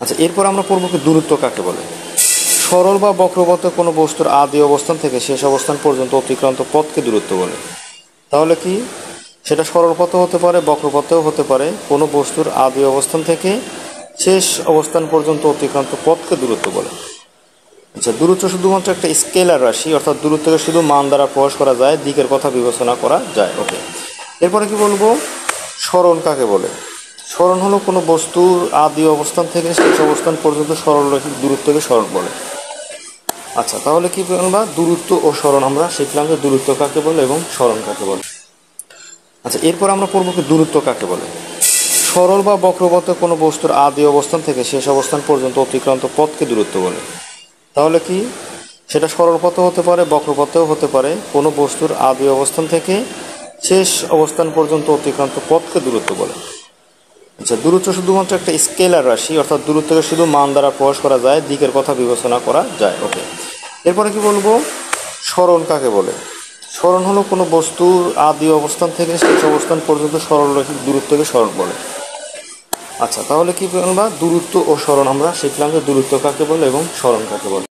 আচ্ছা, এরপর আমরা পড়ব কি দূরত্ব কাকে বলে। সরল বা বক্রপথে কোনো বস্তুর আদি অবস্থান থেকে শেষ অবস্থান পর্যন্ত অতিক্রান্ত পথকে দূরত্ব বলে। তাহলে কি সেটা সরল পথেও হতে পারে, বক্রপথেও হতে পারে। কোনো বস্তুর আদি অবস্থান থেকে শেষ অবস্থান পর্যন্ত অতিক্রান্ত পথকে দূরত্ব বলে। আচ্ছা, দূরত্ব শুধুমাত্র একটা স্কেলার রাশি, অর্থাৎ দূরত্বকে শুধু মান দ্বারা প্রকাশ করা যায়, দিকের কথা বিবেচনা করা যায়। ওকে, এরপরে কি বলবো, সরণ কাকে বলে। সরণ হলো কোনো বস্তুর আদি অবস্থান থেকে শেষ অবস্থান পর্যন্ত সরল রৈখিক দূরত্বকে সরণ বলে। আচ্ছা, তাহলে কি বলবা, দূরত্ব ও সরণ আমরা শিখলাম যে দূরত্ব কাকে বলে এবং সরণ কাকে বলে। আচ্ছা, এরপর আমরা পড়ব কি দূরত্ব কাকে বলে। সরল বা বক্রপথে কোনো বস্তুর আদি অবস্থান থেকে শেষ অবস্থান পর্যন্ত অতিক্রান্ত পথকে দূরত্ব বলে। তাহলে কি সেটা সরল পথেও হতে পারে, বক্রপথেও হতে পারে। কোনো বস্তুর আদি অবস্থান থেকে শেষ অবস্থান পর্যন্ত অতিক্রান্ত পথকে দূরত্ব বলে। আচ্ছা, দূরত্ব শুধুমাত্র একটা স্কেলার রাশি, অর্থাৎ দূরত্বকে শুধু মান দ্বারা প্রকাশ করা যায়, দিকের কথা বিবেচনা করা যায়। ওকে, এরপরে কি বলবো, সরণ কাকে বলে। সরণ হলো কোনো বস্তুর আদি অবস্থান থেকে শেষ অবস্থান পর্যন্ত সরল রৈখিক দূরত্বকে সরণ বলে। আচ্ছা, তাহলে কি বলবা, দূরত্ব ও সরণ আমরা শিখলাম যে দূরত্ব কাকে বলে এবং সরণ কাকে বলে।